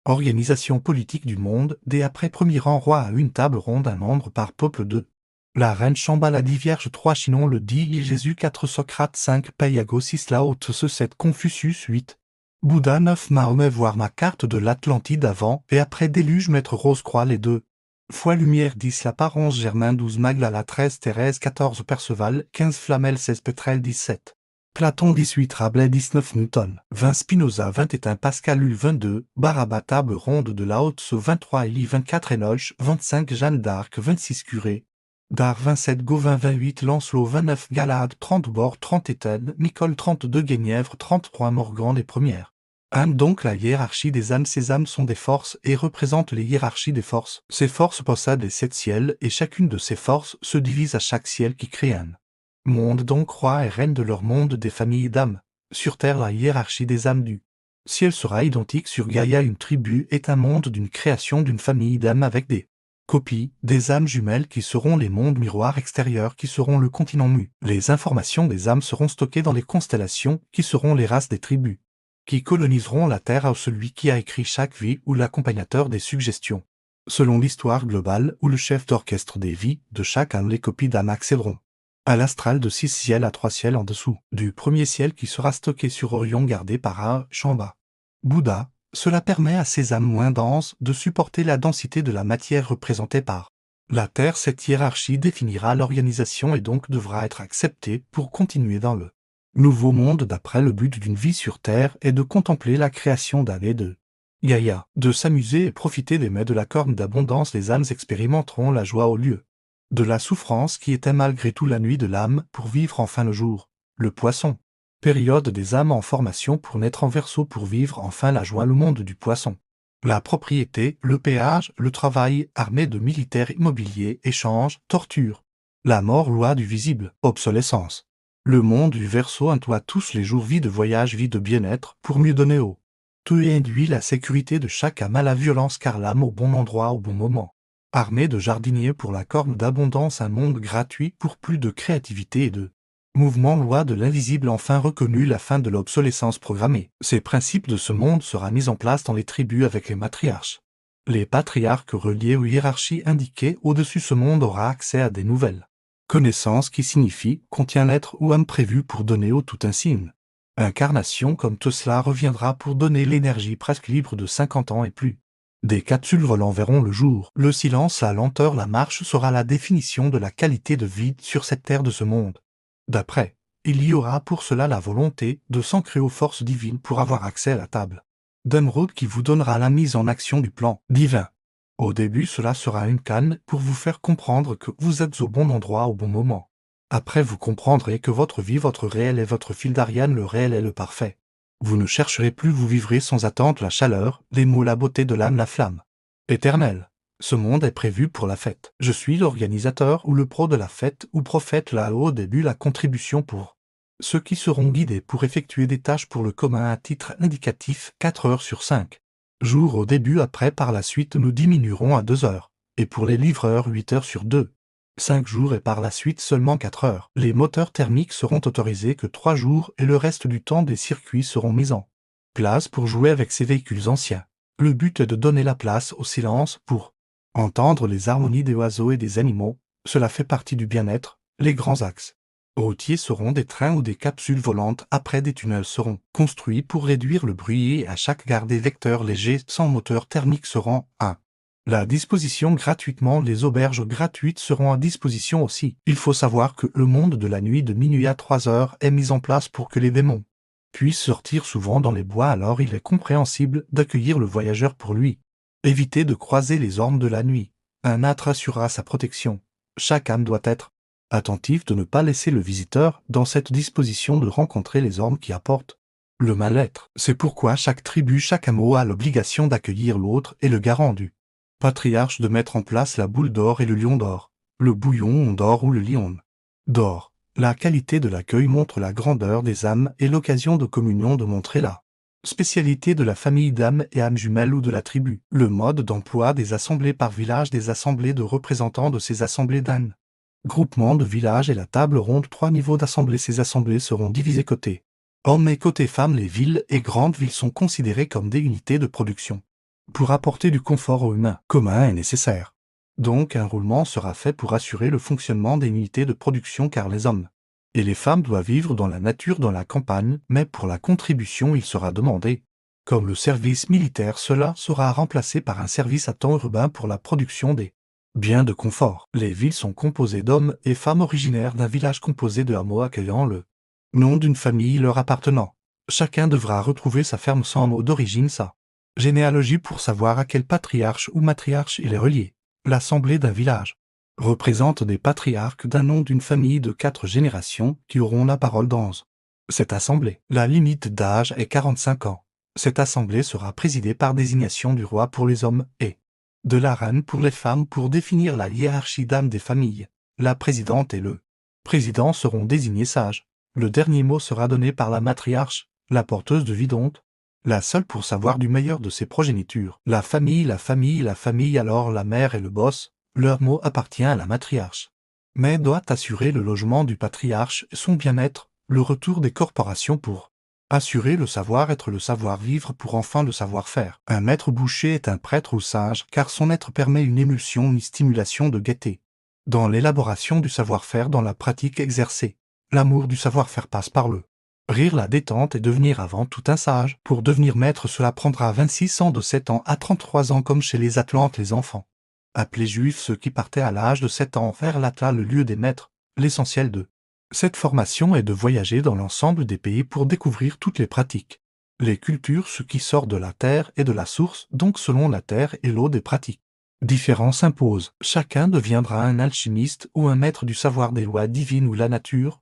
Organisation politique du monde, dès après premier rang roi à une table ronde un membre par peuple 2. La reine Shambhala 10 Vierge 3 Chinon le 10 Jésus 4 Socrate 5 Payago 6 Lao Tse 7 Confucius 8. Bouddha 9 Mahomet voir ma carte de l'Atlantide avant et après déluge Maître Rose-Croix les deux. Foi Lumière 10 L'Apparence Germain 12 Maglala 13 Thérèse 14 Perceval 15 Flamel 16 Pétrel 17. Platon 18 Rabelais 19 Newton 20 Spinoza 21 Pascal U 22 Baraba table ronde de la Haute-Saut 23 Élie 24 Enoch 25 Jeanne d'Arc 26 Curé Dar 27 Gauvin 28 Lancelot 29 Galade 30 Bord 30 Étienne Nicole 32 Guenièvre 33 Morgan les premières. Âme donc la hiérarchie des âmes. Ces âmes sont des forces et représentent les hiérarchies des forces. Ces forces possèdent les 7 ciels et chacune de ces forces se divise à chaque ciel qui crée un monde donc roi et reine de leur monde des familles d'âmes. Sur terre la hiérarchie des âmes du ciel sera identique. Sur Gaïa une tribu est un monde d'une création d'une famille d'âmes avec des copies, des âmes jumelles qui seront les mondes miroirs extérieurs qui seront le continent mu. Les informations des âmes seront stockées dans les constellations qui seront les races des tribus qui coloniseront la Terre à celui qui a écrit chaque vie ou l'accompagnateur des suggestions. Selon l'histoire globale ou le chef d'orchestre des vies de chacun les copies d'âmes accéderont à l'astral de 6 ciels à 3 ciels en dessous du premier ciel qui sera stocké sur Orion gardé par un Shamba. Bouddha, cela permet à ces âmes moins denses de supporter la densité de la matière représentée par la Terre. Cette hiérarchie définira l'organisation et donc devra être acceptée pour continuer dans le nouveau monde. D'après le but d'une vie sur Terre est de contempler la création d'un et de Gaïa, de s'amuser et profiter des mets de la corne d'abondance. Les âmes expérimenteront la joie au lieu de la souffrance qui était malgré tout la nuit de l'âme pour vivre enfin le jour. Le poisson. Période des âmes en formation pour naître en Verseau pour vivre enfin la joie. Le monde du poisson. La propriété, le péage, le travail, armée de militaires immobiliers, échange, torture. La mort, loi du visible, obsolescence. Le monde du Verseau, un toit tous les jours, vie de voyage, vie de bien-être, pour mieux donner au tout et induit la sécurité de chaque âme à la violence car l'âme au bon endroit au bon moment. Armée de jardiniers pour la corne d'abondance, un monde gratuit pour plus de créativité et de mouvement, loi de l'invisible enfin reconnue, la fin de l'obsolescence programmée. Ces principes de ce monde sera mis en place dans les tribus avec les matriarches. Les patriarques reliés aux hiérarchies indiquées au-dessus. Ce monde aura accès à des nouvelles connaissances qui signifie contient l'être ou âme prévu pour donner au tout un signe. Incarnation comme Tesla reviendra pour donner l'énergie presque libre de 50 ans et plus. Des capsules volant verront le jour. Le silence, la lenteur, la marche sera la définition de la qualité de vie sur cette terre de ce monde. D'après, il y aura pour cela la volonté de s'ancrer aux forces divines pour avoir accès à la table d'émeraude qui vous donnera la mise en action du plan divin. Au début, cela sera une canne pour vous faire comprendre que vous êtes au bon endroit au bon moment. Après, vous comprendrez que votre vie, votre réel est votre fil d'Ariane, le réel est le parfait. Vous ne chercherez plus, vous vivrez sans attente la chaleur, les mots, la beauté de l'âme, la flamme éternelle. Ce monde est prévu pour la fête. Je suis l'organisateur ou le pro de la fête ou prophète là-haut. Au début, la contribution pour ceux qui seront guidés pour effectuer des tâches pour le commun à titre indicatif 4 heures sur 5 jours au début. Après, par la suite, nous diminuerons à 2 heures. Et pour les livreurs 8 heures sur 5 jours et par la suite seulement 4 heures. Les moteurs thermiques seront autorisés que 3 jours et le reste du temps des circuits seront mis en place pour jouer avec ces véhicules anciens. Le but est de donner la place au silence pour entendre les harmonies des oiseaux et des animaux. Cela fait partie du bien-être. Les grands axes routiers seront des trains ou des capsules volantes. Après, des tunnels seront construits pour réduire le bruit et à chaque gare des vecteurs légers sans moteur thermique seront à la disposition gratuitement. Les auberges gratuites seront à disposition aussi. Il faut savoir que le monde de la nuit de minuit à 3 heures est mis en place pour que les démons puissent sortir souvent dans les bois. Alors il est compréhensible d'accueillir le voyageur pour lui éviter de croiser les ormes de la nuit. Un âtre assurera sa protection. Chaque âme doit être attentif de ne pas laisser le visiteur dans cette disposition de rencontrer les ormes qui apportent le mal-être. C'est pourquoi chaque tribu, chaque hameau a l'obligation d'accueillir l'autre et le garant du patriarche de mettre en place la boule d'or et le lion d'or, le bouillon d'or ou le lion d'or. La qualité de l'accueil montre la grandeur des âmes et l'occasion de communion de montrer la spécialité de la famille d'âmes et âmes jumelles ou de la tribu. Le mode d'emploi des assemblées par village, des assemblées de représentants de ces assemblées d'âmes. Groupement de villages et la table ronde, 3 niveaux d'assemblée. Ces assemblées seront divisées côté hommes et côté femmes. Les villes et grandes villes sont considérées comme des unités de production. pour apporter du confort aux humains commun est nécessaire. Donc un roulement sera fait pour assurer le fonctionnement des unités de production car les hommes et les femmes doivent vivre dans la nature dans la campagne, mais pour la contribution il sera demandé. Comme le service militaire, cela sera remplacé par un service à temps urbain pour la production des biens de confort. Les villes sont composées d'hommes et femmes originaires d'un village composé de hameaux accueillant le nom d'une famille leur appartenant. Chacun devra retrouver sa ferme sans mot d'origine, sa généalogie pour savoir à quel patriarche ou matriarche il est relié. L'assemblée d'un village représente des patriarches d'un nom d'une famille de 4 générations qui auront la parole dans cette assemblée. La limite d'âge est 45 ans. Cette assemblée sera présidée par désignation du roi pour les hommes et de la reine pour les femmes pour définir la hiérarchie d'âme des familles. La présidente et le président seront désignés sages. Le dernier mot sera donné par la matriarche, la porteuse de vie donc, la seule pour savoir du meilleur de ses progénitures. La famille, alors la mère et le boss, leur mot appartient à la matriarche, mais doit assurer le logement du patriarche, son bien-être, le retour des corporations pour assurer le savoir-être, le savoir-vivre pour enfin le savoir-faire. Un maître boucher est un prêtre ou sage car son être permet une émulsion, une stimulation de gaieté. Dans l'élaboration du savoir-faire, dans la pratique exercée, l'amour du savoir-faire passe par le rire, la détente et devenir avant tout un sage. Pour devenir maître, cela prendra 26 ans, de 7 ans à 33 ans comme chez les Atlantes, les enfants appelés juifs, ceux qui partaient à l'âge de 7 ans vers l'Atla, le lieu des maîtres. L'essentiel de cette formation est de voyager dans l'ensemble des pays pour découvrir toutes les pratiques, les cultures, ce qui sort de la terre et de la source, donc selon la terre et l'eau des pratiques différents s'imposent. Chacun deviendra un alchimiste ou un maître du savoir des lois divines ou la nature,